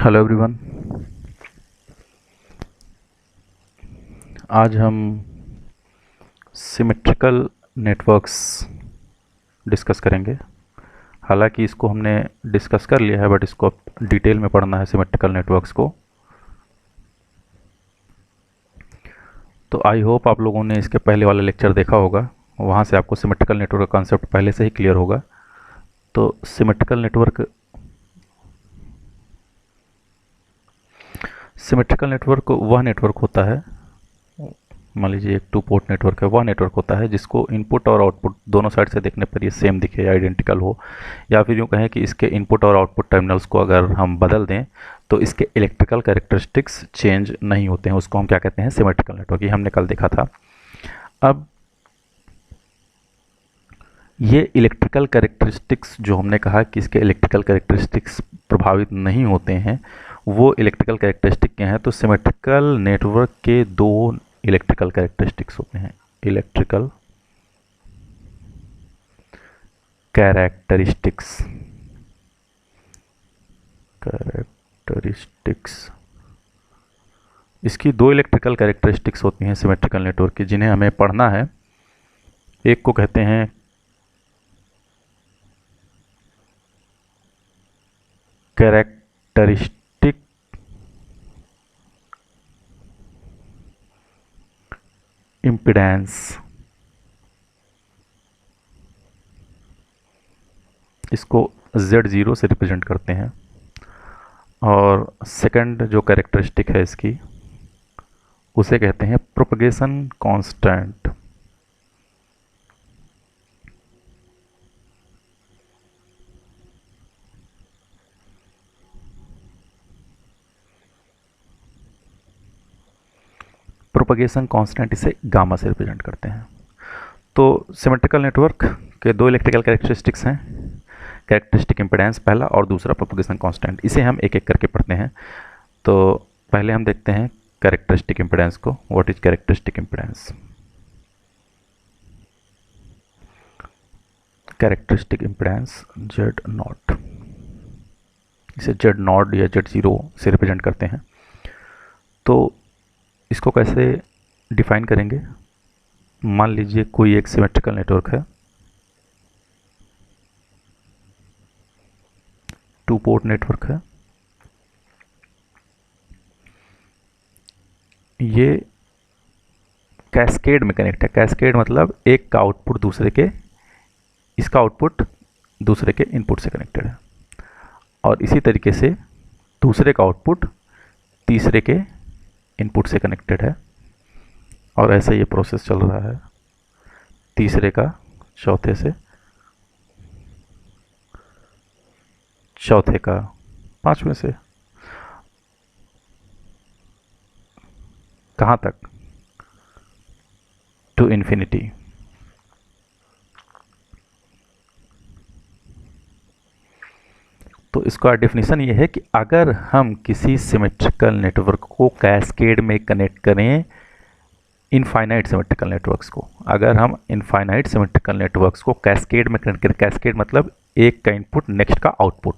Hello everyone. आज हम symmetrical networks discuss करेंगे। हालांकि इसको हमने डिस्कस कर लिया है, बट इसको अब डिटेल में पढ़ना है सिमेट्रिकल नेटवर्क्स को। तो आई होप आप लोगों ने इसके पहले वाला लेक्चर देखा होगा, वहाँ से आपको सिमेट्रिकल नेटवर्क का कॉन्सेप्ट पहले से ही क्लियर होगा। तो सिमेट्रिकल नेटवर्क वह नेटवर्क होता है, मान लीजिए एक 2 पोर्ट नेटवर्क है। वह नेटवर्क होता है जिसको इनपुट और आउटपुट दोनों साइड से देखने पर ये सेम दिखे, आइडेंटिकल हो, या फिर यूँ कहें कि इसके इनपुट और आउटपुट टर्मिनल्स को अगर हम बदल दें तो इसके इलेक्ट्रिकल कैरेक्टरिस्टिक्स चेंज नहीं होते हैं। उसको हम क्या कहते हैं? Symmetrical network. ये हमने कल देखा था। अब ये इलेक्ट्रिकल कैरेक्टरिस्टिक्स जो हमने कहा कि इसके इलेक्ट्रिकल कैरेक्टरिस्टिक्स प्रभावित नहीं होते हैं, वो इलेक्ट्रिकल कैरेक्टरिस्टिक क्या हैं? तो सिमेट्रिकल नेटवर्क के दो इलेक्ट्रिकल कैरेक्टरिस्टिक्स होते हैं। इलेक्ट्रिकल कैरेक्टरिस्टिक्स इसकी दो इलेक्ट्रिकल कैरेक्टरिस्टिक्स होती हैं सिमेट्रिकल नेटवर्क की, जिन्हें हमें पढ़ना है। एक को कहते हैं कैरेक्टरिस्टिक इम्पीडेंस, इसको Z0 से रिप्रेजेंट करते हैं। और सेकंड जो कैरेक्टरिस्टिक है इसकी, उसे कहते हैं प्रोपगेशन कांस्टेंट। प्रोपगेशन कांस्टेंट इसे गामा से रिप्रेजेंट करते हैं। तो सिमेट्रिकल नेटवर्क के दो इलेक्ट्रिकल कैरेक्टरिस्टिक्स हैं, कैरेक्टरिस्टिक इम्पीडेंस पहला, और दूसरा प्रोपगेशन कांस्टेंट। इसे हम एक एक करके पढ़ते हैं। तो पहले हम देखते हैं कैरेक्टरिस्टिक इम्पीडेंस को। What is characteristic impedance? Characteristic impedance Z0, इसे Z0 या Z0 से रिप्रेजेंट करते हैं। तो इसको कैसे डिफाइन करेंगे? मान लीजिए कोई एक सिमेट्रिकल नेटवर्क है, 2 पोर्ट नेटवर्क है। ये कैस्केड में कनेक्ट है। कैस्केड मतलब एक का आउटपुट दूसरे के, इसका आउटपुट दूसरे के इनपुट से कनेक्टेड है, और इसी तरीके से दूसरे का आउटपुट तीसरे के इनपुट से कनेक्टेड है, और ऐसे ये प्रोसेस चल रहा है, तीसरे का चौथे से, चौथे का पांचवें से, कहाँ तक? To infinity. तो इसका डेफिनेशन ये है कि अगर हम किसी सिमेट्रिकल नेटवर्क को कैस्केड में कनेक्ट करें, इनफाइनाइट सिमेट्रिकल नेटवर्क्स को, अगर हम इनफाइनाइट सिमेट्रिकल नेटवर्क्स को कैस्केड में कनेक्ट करें, कैस्केड मतलब एक का इनपुट नेक्स्ट का आउटपुट,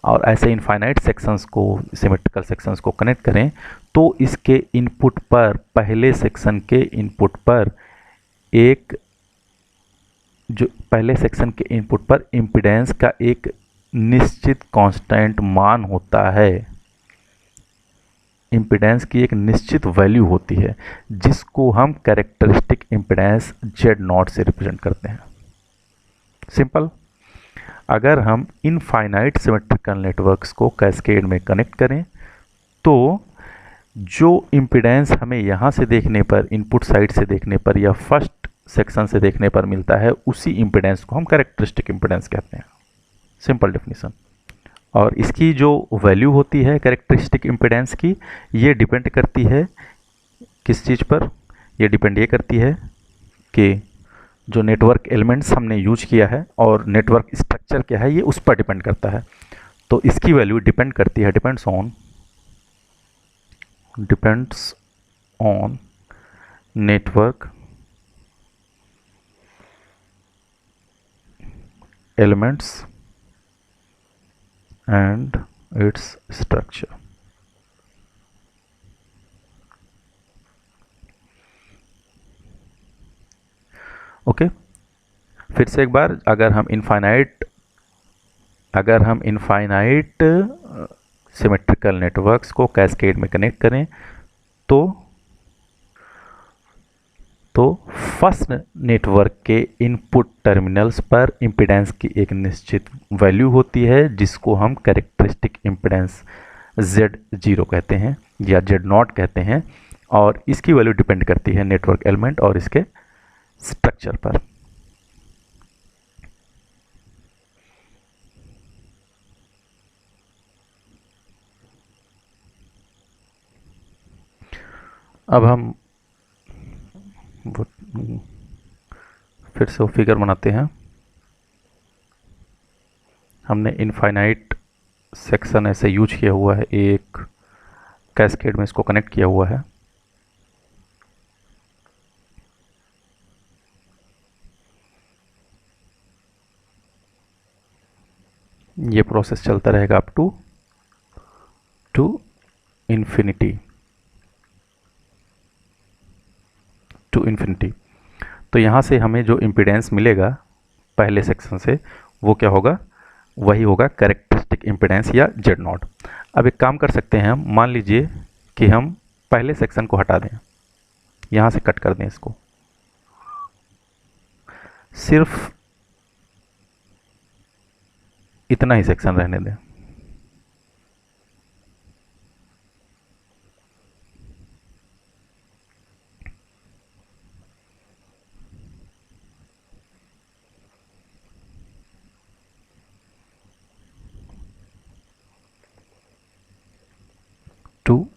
और ऐसे इनफाइनाइट सेक्शंस को, सिमेट्रिकल सेक्शंस को कनेक्ट करें, तो इसके इनपुट पर, पहले सेक्शन के इनपुट पर एक, जो पहले सेक्शन के इनपुट पर इम्पीडेंस का एक निश्चित कांस्टेंट मान होता है। इम्पीडेंस की एक निश्चित वैल्यू होती है, जिसको हम कैरेक्टरिस्टिक इम्पीडेंस Z0 से रिप्रेजेंट करते हैं। सिंपल। अगर हम इनफाइनाइट सिमेट्रिकल नेटवर्क्स को कैस्केड में कनेक्ट करें, तो जो इम्पीडेंस हमें यहाँ से देखने पर, इनपुट साइड से देखने पर, या फर्स्ट सेक्शन से देखने पर मिलता है, उसी इम्पीडेंस को हम कैरेक्टरिस्टिक इम्पीडेंस कहते हैं। Simple definition. और इसकी जो वैल्यू होती है कैरेक्टरिस्टिक इम्पीडेंस की, ये डिपेंड करती है किस चीज़ पर? ये डिपेंड ये करती है कि जो नेटवर्क एलिमेंट्स हमने यूज किया है और नेटवर्क स्ट्रक्चर क्या है, ये उस पर डिपेंड करता है। तो इसकी वैल्यू डिपेंड करती है, depends on network elements and its structure. Okay फिर से एक बार, अगर हम इनफाइनाइट सिमेट्रिकल नेटवर्क्स को कैस्केड में कनेक्ट करें तो फर्स्ट नेटवर्क के इनपुट टर्मिनल्स पर इम्पीडेंस की एक निश्चित वैल्यू होती है जिसको हम कैरेक्टरिस्टिक इम्पीडेंस Z0 कहते हैं या Z0 कहते हैं, और इसकी वैल्यू डिपेंड करती है नेटवर्क एलिमेंट और इसके स्ट्रक्चर पर। अब हम फिर से वो फिगर बनाते हैं। हमने इनफाइनाइट सेक्शन ऐसे यूज किया हुआ है, एक कैस्केड में इसको कनेक्ट किया हुआ है। ये प्रोसेस चलता रहेगा अप टू इन्फिनिटी तो यहाँ से हमें जो इम्पीडेंस मिलेगा पहले सेक्शन से वो क्या होगा, वही होगा कैरेक्टरिस्टिक इम्पीडेंस या Z0। अब एक काम कर सकते हैं हम, मान लीजिए कि हम पहले सेक्शन को हटा दें, यहाँ से कट कर दें इसको, सिर्फ इतना ही सेक्शन रहने दें। To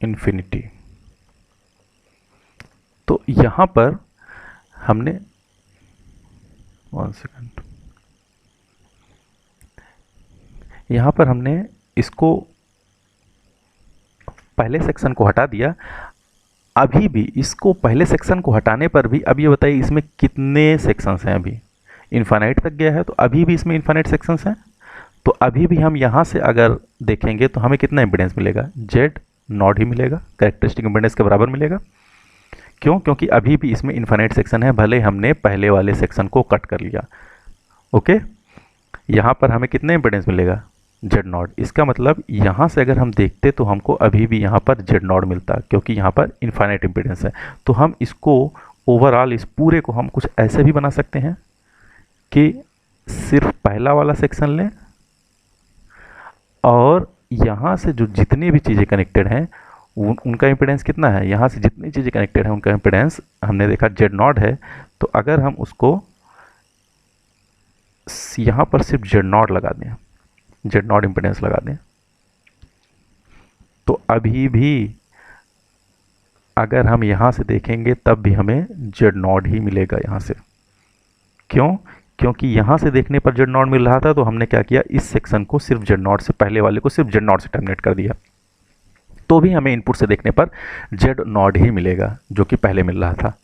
infinity. तो यहां पर हमने 1 सेकंड, यहां पर हमने इसको पहले सेक्शन को हटा दिया। अभी भी इसको पहले सेक्शन को हटाने पर भी, अब ये बताइए इसमें कितने सेक्शंस हैं। अभी इनफाइनाइट तक गया है तो अभी भी इसमें इनफाइनाइट सेक्शंस हैं। तो अभी भी हम यहाँ से अगर देखेंगे तो हमें कितना इम्पीडेंस मिलेगा, Z0 ही मिलेगा, कैरेक्टरिस्टिक इम्पीडेंस के बराबर मिलेगा। क्यों? क्योंकि अभी भी इसमें इनफाइनाइट सेक्शन है, भले हमने पहले वाले सेक्शन को कट कर लिया। ओके, यहाँ पर हमें कितना इम्पीडेंस मिलेगा, Z0। इसका मतलब यहाँ से अगर हम देखते तो हमको अभी भी यहाँ पर Z0 मिलता, क्योंकि यहाँ पर इनफाइनाइट इम्पीडेंस है। तो हम इसको ओवरऑल, इस पूरे को हम कुछ ऐसे भी बना सकते हैं कि सिर्फ पहला वाला सेक्शन लें और यहाँ से जो जितनी भी चीज़ें कनेक्टेड हैं उनका इम्पीडेंस कितना है, यहाँ से जितनी चीज़ें कनेक्टेड हैं उनका इम्पीडेंस हमने देखा Z0 है। तो अगर हम उसको यहाँ पर सिर्फ Z0 लगा दें, Z0 इम्पीडेंस लगा दें, तो अभी भी अगर हम यहाँ से देखेंगे तब भी हमें Z0 ही मिलेगा यहाँ से। क्यों? क्योंकि यहाँ से देखने पर Z0 मिल रहा था, तो हमने क्या किया, इस सेक्शन को सिर्फ Z0 से, पहले वाले को सिर्फ Z0 से टर्मिनेट कर दिया, तो भी हमें इनपुट से देखने पर Z0 ही मिलेगा जो कि पहले मिल रहा था।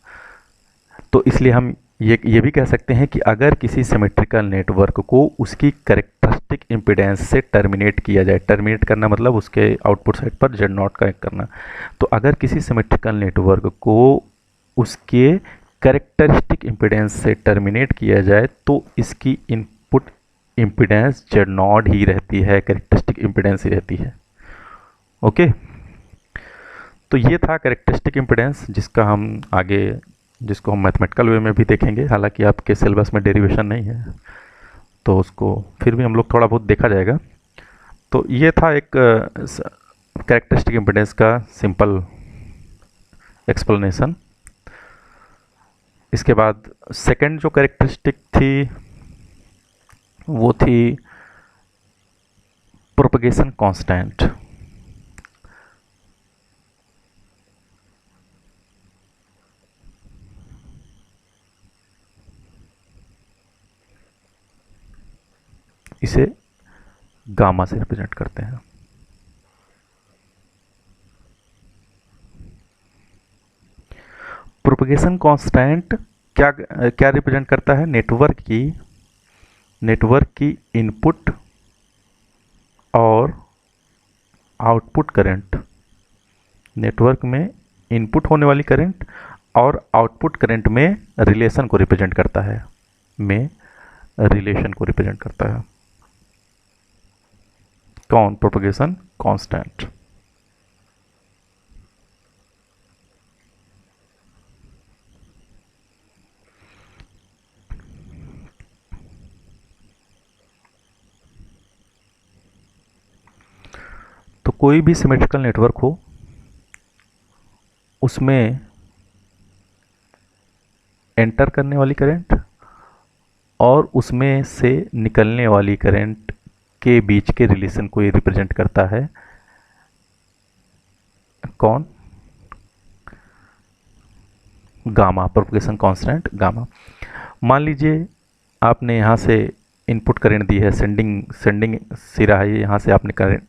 तो इसलिए हम ये भी कह सकते हैं कि अगर किसी सिमेट्रिकल नेटवर्क को उसकी कैरेक्टरिस्टिक इम्पीडेंस से टर्मिनेट किया जाए, टर्मिनेट करना मतलब उसके आउटपुट साइड पर Z0 कनेक्ट करना, तो अगर किसी सिमेट्रिकल नेटवर्क को उसके कैरेक्टरिस्टिक इम्पीडेंस से टर्मिनेट किया जाए तो इसकी इनपुट इम्पीडेंस Z0 ही रहती है, कैरेक्टरिस्टिक इम्पीडेंस ही रहती है। ओके, तो ये था कैरेक्टरिस्टिक इम्पीडेंस, जिसको हम मैथमेटिकल वे में भी देखेंगे। हालांकि आपके सिलेबस में डेरिवेशन नहीं है तो उसको फिर भी हम लोग थोड़ा बहुत देखा जाएगा। तो ये था एक कैरेक्टरिस्टिक इम्पीडेंस का सिंपल एक्सप्लेनेशन। इसके बाद सेकंड जो कैरेक्टरिस्टिक थी वो थी प्रोपगेशन कांस्टेंट। इसे गामा से रिप्रेजेंट करते हैं। प्रोपगेशन कांस्टेंट क्या रिप्रेजेंट करता है, नेटवर्क की इनपुट और आउटपुट करंट, नेटवर्क में इनपुट होने वाली करंट और आउटपुट करंट में रिलेशन को रिप्रेजेंट करता है, कौन? Propagation constant. तो कोई भी सिमेट्रिकल नेटवर्क हो, उसमें एंटर करने वाली करंट और उसमें से निकलने वाली करंट के बीच के रिलेशन को ये रिप्रेजेंट करता है, कौन? Gamma, propagation constant gamma. मान लीजिए आपने यहाँ से इनपुट करंट दी है, सेंडिंग सिरा है, यहाँ से आपने current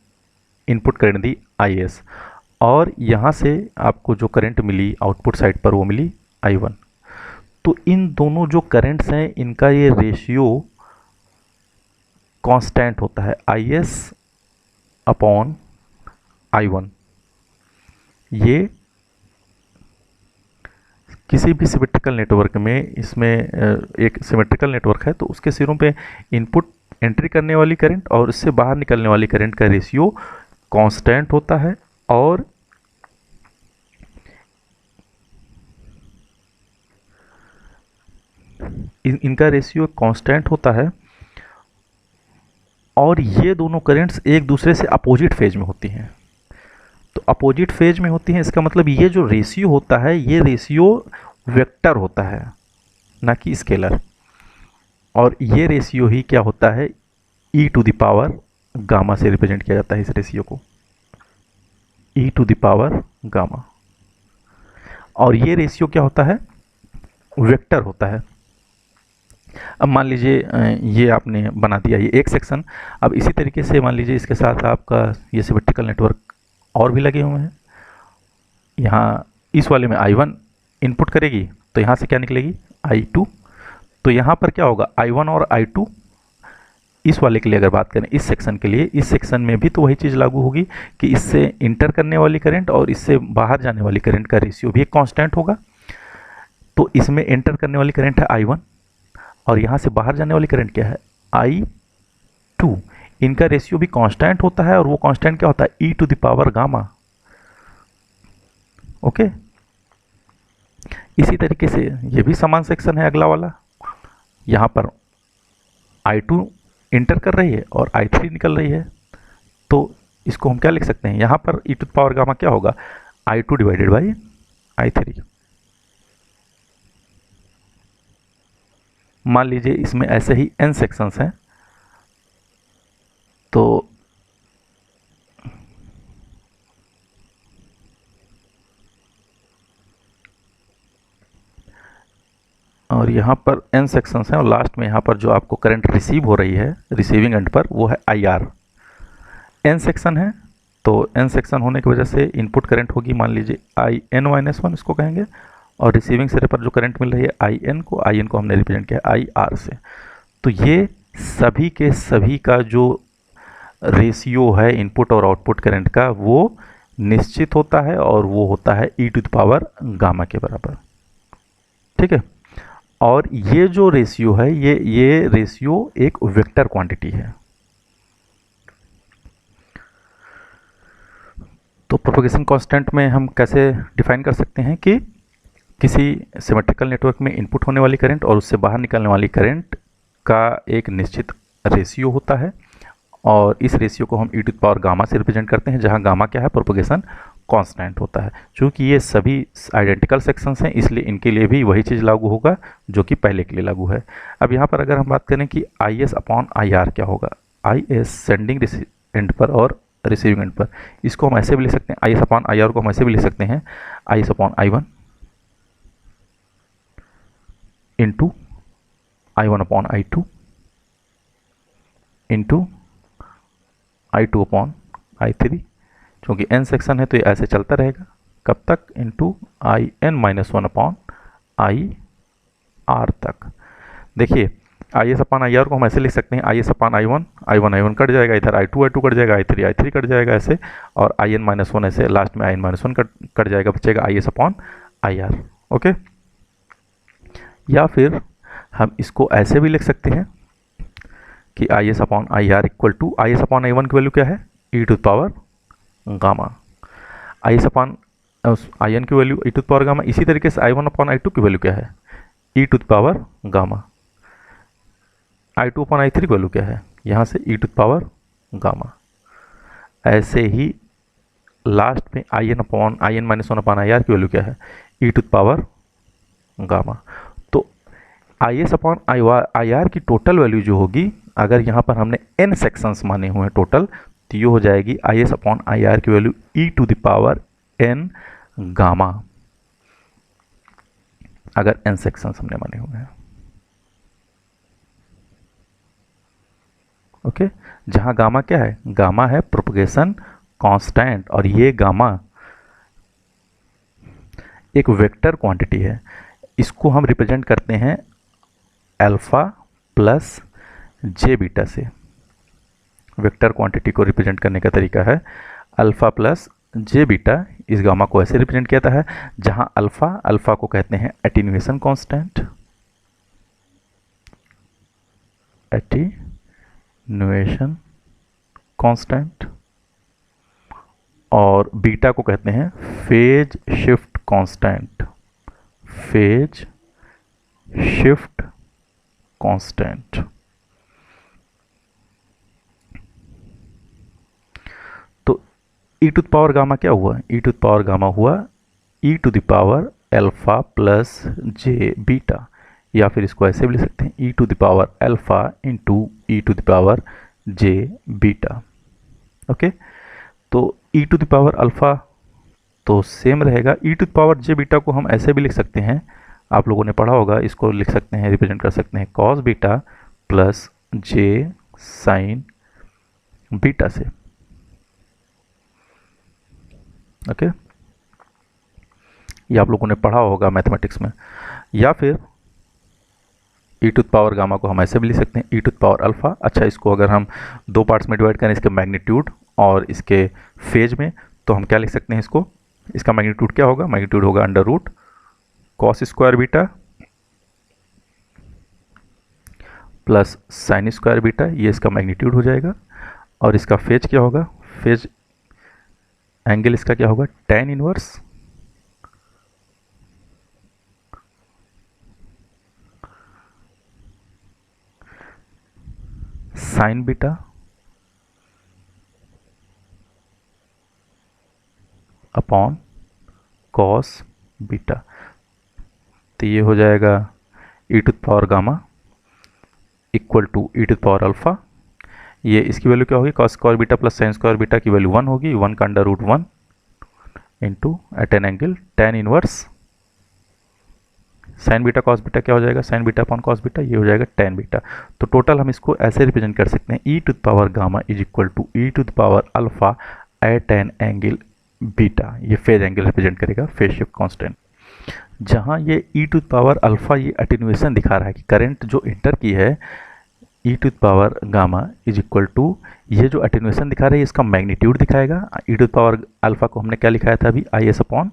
input current the IS और यहाँ से आपको जो करंट मिली आउटपुट साइड पर वो मिली I1। तो इन दोनों जो करंट्स हैं इनका ये रेशियो कांस्टेंट होता है, IS अपॉन I1। ये किसी भी सिमेट्रिकल नेटवर्क में, इसमें एक सिमेट्रिकल नेटवर्क है तो उसके सिरों पे इनपुट एंट्री करने वाली करंट और इससे बाहर निकलने वाली करंट का रेशियो कांस्टेंट होता है और इनका रेशियो कांस्टेंट होता है और ये दोनों करंट्स एक दूसरे से अपोजिट फेज में होती हैं। तो अपोजिट फेज में होती हैं, इसका मतलब ये जो रेशियो होता है ये रेशियो वेक्टर होता है, ना कि स्केलर। और ये रेशियो ही क्या होता है, e to the power gamma से रिप्रेजेंट किया जाता है इस रेशियो को, e to the power gamma. और ये रेशियो क्या होता है, वेक्टर होता है। अब मान लीजिए ये आपने बना दिया ये एक सेक्शन। अब इसी तरीके से मान लीजिए इसके साथ आपका ये सिमेट्रिकल नेटवर्क और भी लगे हुए हैं। यहाँ इस वाले में I1 इनपुट करेगी तो यहाँ से क्या निकलेगी I2। तो यहाँ पर क्या होगा I1 और I2, इस वाले के लिए अगर बात करें इस सेक्शन के लिए, इस सेक्शन में भी तो वही चीज़ लागू होगी कि इससे इंटर करने वाली करंट और इससे बाहर जाने वाली करंट का रेशियो भी एक कांस्टेंट होगा। तो इसमें एंटर करने वाली करंट है I1 और यहाँ से बाहर जाने वाली करंट क्या है I2। इनका रेशियो भी कांस्टेंट होता है और वो कांस्टेंट क्या होता है e to the power gamma. Okay, इसी तरीके से ये भी समान सेक्शन है अगला वाला। यहाँ पर I2 इंटर कर रही है और I3 निकल रही है, तो इसको हम क्या लिख सकते हैं, यहाँ पर e to the power gamma क्या होगा I2 डिवाइडेड बाई I3। मान लीजिए इसमें ऐसे ही n सेक्शंस हैं, तो और यहाँ पर n सेक्शंस हैं और लास्ट में यहाँ पर जो आपको करंट रिसीव हो रही है रिसीविंग एंड पर वो है IR। n सेक्शन है तो n सेक्शन होने की वजह से इनपुट करंट होगी मान लीजिए IN-1 इसको कहेंगे, और रिसीविंग सिरे पर जो करंट मिल रही है IN को हमने रिप्रेजेंट किया IR से। तो ये सभी के सभी का जो रेशियो है इनपुट और आउटपुट करंट का वो निश्चित होता है और वो होता है e to the power gamma के बराबर। ठीक है, और ये जो रेशियो है ये रेशियो एक वेक्टर क्वांटिटी है। तो प्रोपगेशन कांस्टेंट में हम कैसे डिफाइन कर सकते हैं कि किसी सिमेट्रिकल नेटवर्क में इनपुट होने वाली करंट और उससे बाहर निकलने वाली करंट का एक निश्चित रेशियो होता है और इस रेशियो को हम e to the power gamma से रिप्रेजेंट करते हैं, जहां गामा क्या है प्रोपगेशन कांस्टेंट होता है। चूंकि ये सभी आइडेंटिकल सेक्शंस हैं इसलिए इनके लिए भी वही चीज़ लागू होगा जो कि पहले के लिए लागू है। अब यहाँ पर अगर हम बात करें कि IS अपॉन IR क्या होगा, IS सेंडिंग एंड पर और रिसीविंग एंड पर, इसको हम ऐसे भी लिख सकते हैं, IS अपॉन IR को हम ऐसे भी लिख सकते हैं IS upon I1 into I1 upon I2 into I2 upon I3। क्योंकि n सेक्शन है तो ये ऐसे चलता रहेगा कब तक, इंटू IN-1 अपॉन IR तक। देखिए आई एस अपॉन आई आर को हम ऐसे लिख सकते हैं, आई S upon I one, I one cut जाएगा, इधर आई टू कट जाएगा, आई थ्री कट जाएगा ऐसे, और आई एन माइनस वन ऐसे, लास्ट में I N minus one cut जाएगा, बचेगा I S upon I R. Okay, या फिर हम इसको ऐसे भी लिख सकते हैं कि I S upon I R equal to, I S upon I one की वैल्यू क्या है, ई to power gamma, I S upon I N की value e to power gamma. इसी तरीके से I one upon I two की value क्या है, ई to power gamma. I two upon I three की वैल्यू क्या है, यहाँ से ई टू पावर गामा। ऐसे ही लास्ट में I N upon I N minus one upon I R की वैल्यू क्या है, ई टू पावर गामा। तो I S upon I R की टोटल वैल्यू जो होगी, अगर यहाँ पर हमने n सेक्शंस माने हुए हैं टोटल, तो ये हो जाएगी I S upon I R की value e to the power n gamma, अगर n सेक्शंस हमने माने हुए हैं। ओके, जहाँ गामा क्या है, गामा है प्रोपगेशन कांस्टेंट, और ये गामा एक वेक्टर क्वांटिटी है। इसको हम रिप्रेजेंट करते हैं अल्फा प्लस जे बीटा से। वेक्टर क्वांटिटी को रिप्रेजेंट करने का तरीका है अल्फा प्लस जे बीटा। इस गामा को ऐसे रिप्रेजेंट किया जाता है, जहां अल्फा को कहते हैं एटीन्यूएशन कांस्टेंट, एटीन्यूएशन कांस्टेंट, और बीटा को कहते हैं phase shift constant, phase shift constant. तो e to the power gamma क्या हुआ, e to the power gamma हुआ e to the power alpha plus J beta, या फिर इसको ऐसे भी लिख सकते हैं e to the power alpha into e to the power j beta. Okay, तो e to the power alpha तो सेम रहेगा, e to the power j beta को हम ऐसे भी लिख सकते हैं, आप लोगों ने पढ़ा होगा, इसको लिख सकते हैं, रिप्रेजेंट कर सकते हैं कॉस बीटा प्लस जे साइन बीटा से। ओके, ये आप लोगों ने पढ़ा होगा मैथमेटिक्स में। या फिर ई टू द पावर गामा को हम ऐसे भी लिख सकते हैं e to the power alpha. अच्छा, इसको अगर हम दो पार्ट्स में डिवाइड करें, इसके मैग्नीट्यूड और इसके फेज में, तो हम क्या लिख सकते हैं इसको, इसका मैग्नीट्यूड क्या होगा, मैग्नीट्यूड होगा under root cos square beta plus sine square beta, ये इसका मैग्नीट्यूड हो जाएगा। और इसका फेज क्या होगा, फेज एंगल इसका क्या होगा, tan inverse sine beta upon cos beta. तो ये हो जाएगा e to the power gamma equal to e to the power alpha. ये इसकी वैल्यू क्या होगी, cos square beta plus sine square beta की वैल्यू 1 होगी, 1 का under root 1 into at an angle tan inverse sine beta cos beta, क्या हो जाएगा sine beta upon cos beta, ये हो जाएगा tan बीटा। तो टोटल हम इसको ऐसे रिप्रेजेंट कर सकते हैं e to the power gamma is equal to e to the power alpha at an angle beta. ये फेज एंगल रिप्रेजेंट करेगा, फेज शिफ्ट कांस्टेंट। जहां ये e to the power alpha ये अटेन्यूएशन दिखा रहा है कि करंट जो इंटर की है, ई to the power gamma is equal to, ये जो अटेन्यूएशन दिखा रहा है इसका मैग्नीट्यूड दिखाएगा। E to the power alpha को हमने क्या लिखाया था अभी, आई एस अपॉन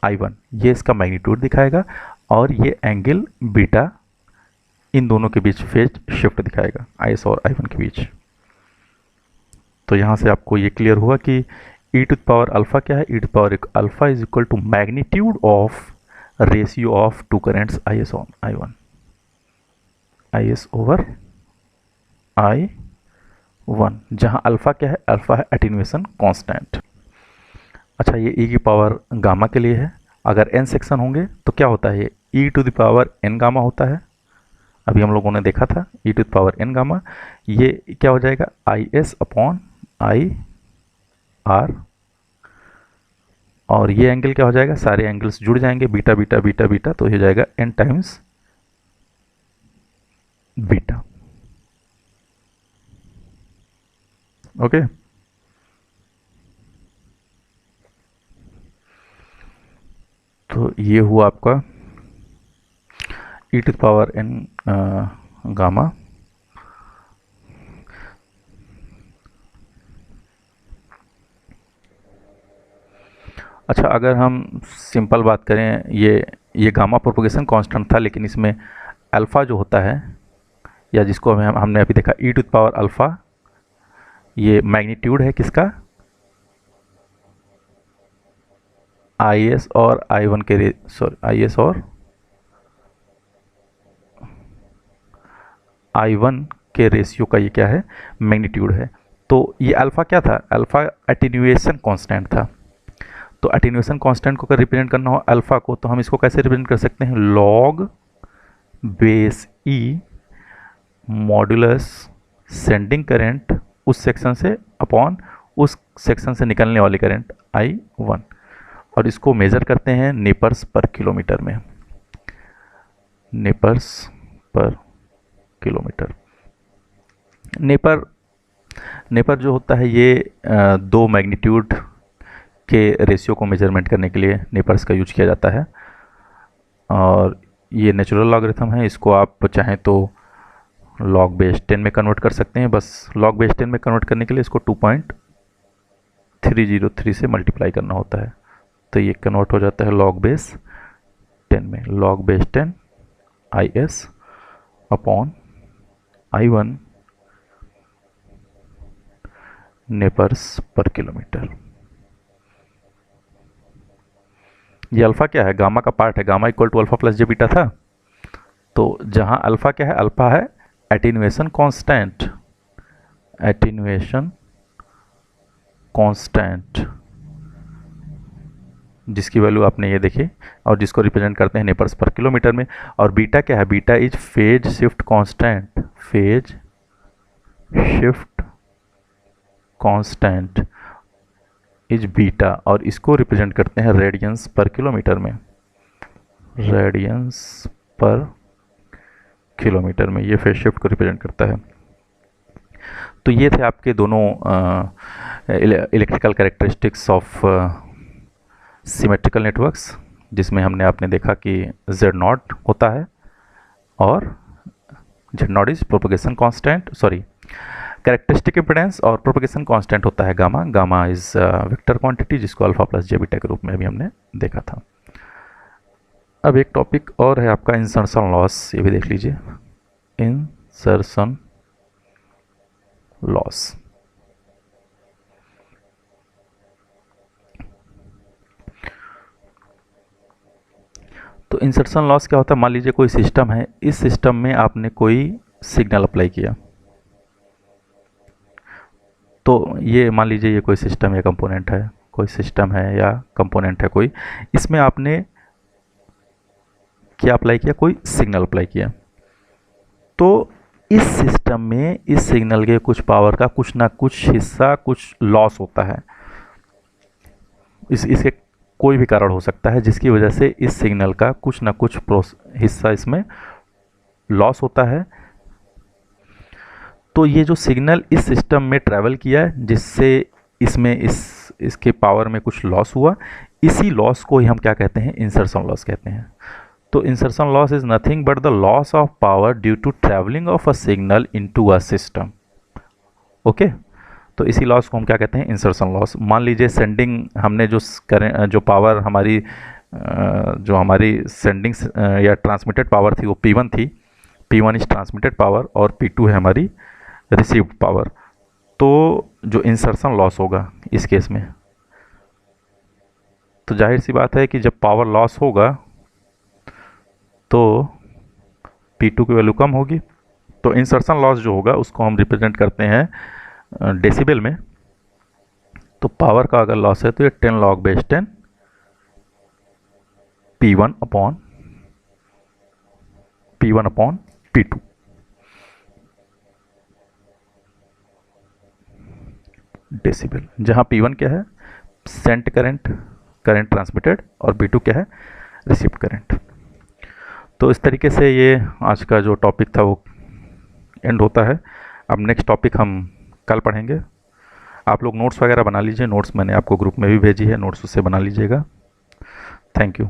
आई वन, ये इसका मैग्नीट्यूड दिखाएगा, और ये एंगल बीटा इन दोनों के बीच फेज शिफ्ट दिखाएगा, आई एस और आई वन के बीच। तो यहाँ से आपको ये क्लियर हुआ कि e to the power alpha क्या है, ई to the power alpha is equal to magnitude of ratio of two currents I S on I one, I S over I one, जहाँ अल्फा क्या है, अल्फा है attenuation constant. अच्छा, ये ई की power gamma के लिए है, अगर n सेक्शन होंगे तो क्या होता है, ई to the power n gamma होता है, अभी हम लोगों ने देखा था e to the power n gamma. ये क्या हो जाएगा, I S upon I R, और ये एंगल क्या हो जाएगा, सारे एंगल्स जुड़ जाएंगे, बीटा बीटा बीटा बीटा, तो ये हो जाएगा n टाइम्स बीटा। ओके, तो ये हुआ आपका e to the power n gamma अच्छा, अगर हम सिंपल बात करें, ये गामा प्रोपगेशन कांस्टेंट था, लेकिन इसमें अल्फ़ा जो होता है, या जिसको हमने अभी देखा ई टू द पावर अल्फ़ा, ये मैग्नीट्यूड है किसका, आई एस और आई वन के आई एस और आई वन के रेशियो का ये क्या है, मैग्नीट्यूड है। तो ये अल्फ़ा क्या था, अल्फ़ा एटेन्यूएशन कांस्टेंट था। तो एटेन्यूएशन कांस्टेंट को अगर रिप्रेजेंट करना हो अल्फ़ा को, तो हम इसको कैसे रिप्रेजेंट कर सकते हैं, लॉग बेस ई मॉडुलस सेंडिंग करंट उस सेक्शन से अपॉन उस सेक्शन से निकलने वाली करंट आई वन, और इसको मेज़र करते हैं नेपर्स पर किलोमीटर में, नेपर्स पर किलोमीटर। नेपर जो होता है ये दो मैग्नीट्यूड के रेशियो को मेजरमेंट करने के लिए नेपर्स का यूज किया जाता है, और ये नेचुरल लॉगरिथम है। इसको आप चाहें तो लॉग बेस 10 में कन्वर्ट कर सकते हैं। बस लॉग बेस 10 में कन्वर्ट करने के लिए इसको 2.303 से मल्टीप्लाई करना होता है, तो ये कन्वर्ट हो जाता है लॉग बेस 10 में, log base 10 I S upon I one nepers पर किलोमीटर। ये अल्फ़ा क्या है, गामा का पार्ट है, gamma equal to alpha plus J beta था। तो जहाँ अल्फ़ा क्या है, अल्फ़ा है एटेन्यूएशन कांस्टेंट, एटेन्यूएशन कांस्टेंट जिसकी वैल्यू आपने ये देखी, और जिसको रिप्रेजेंट करते हैं नेपर्स पर किलोमीटर में। और बीटा क्या है, beta is phase shift constant, phase shift constant is beta, और इसको रिप्रेजेंट करते हैं रेडियंस पर किलोमीटर में, रेडियंस पर किलोमीटर में, ये फेज शिफ्ट को रिप्रेजेंट करता है। तो ये थे आपके दोनों electrical characteristics of symmetrical networks, जिसमें हमने आपने देखा कि Z नॉट होता है और Z not is propagation constant, sorry characteristic impedance, और प्रोपगेशन कांस्टेंट होता है gamma, gamma is vector quantity, जिसको अल्फा प्लस जे बीटा के रूप में भी हमने देखा था। अब एक टॉपिक और है आपका इंसर्शन लॉस, ये भी देख लीजिए, इंसर्शन लॉस। तो इंसर्शन लॉस क्या होता है, मान लीजिए कोई सिस्टम है, इस सिस्टम में आपने कोई सिग्नल अप्लाई किया, तो ये मान लीजिए ये कोई सिस्टम या कंपोनेंट है, कोई सिस्टम है या कंपोनेंट है कोई, इसमें आपने क्या अप्लाई किया, कोई सिग्नल अप्लाई किया। तो इस सिस्टम में इस सिग्नल के कुछ पावर का कुछ ना कुछ हिस्सा कुछ लॉस होता है, इसके कोई भी कारण हो सकता है जिसकी वजह से इस सिग्नल का कुछ ना कुछ हिस्सा इसमें लॉस होता है। तो ये जो सिग्नल इस सिस्टम में ट्रैवल किया है, जिससे इसमें इसके पावर में कुछ लॉस हुआ, इसी लॉस को ही हम क्या कहते हैं, इंसर्शन लॉस कहते हैं। तो insertion loss is nothing but the loss of power due to travelling of a signal into a system. Okay, तो इसी लॉस को हम क्या कहते हैं, इंसर्शन लॉस। मान लीजिए सेंडिंग, हमने जो पावर हमारी जो हमारी सेंडिंग या ट्रांसमिटेड पावर थी वो P1 थी, P1 इज ट्रांसमिटेड पावर और P2 है हमारी रिसीव्ड पावर। तो जो इंसर्शन लॉस होगा इस केस में, तो जाहिर सी बात है कि जब पावर लॉस होगा तो P2 की वैल्यू कम होगी। तो इंसर्शन लॉस जो होगा उसको हम रिप्रेजेंट करते हैं डेसिबल में। तो पावर का अगर लॉस है तो ये 10 log base 10 P1 upon P2। Decibel, जहाँ P1 क्या है, सेंट करंट ट्रांसमिटेड, और P2 क्या है, रिसीव्ड करंट। तो इस तरीके से ये आज का जो टॉपिक था वो एंड होता है। अब नेक्स्ट टॉपिक हम कल पढ़ेंगे। आप लोग नोट्स वगैरह बना लीजिए, नोट्स मैंने आपको ग्रुप में भी भेजी है, नोट्स उससे बना लीजिएगा। Thank you.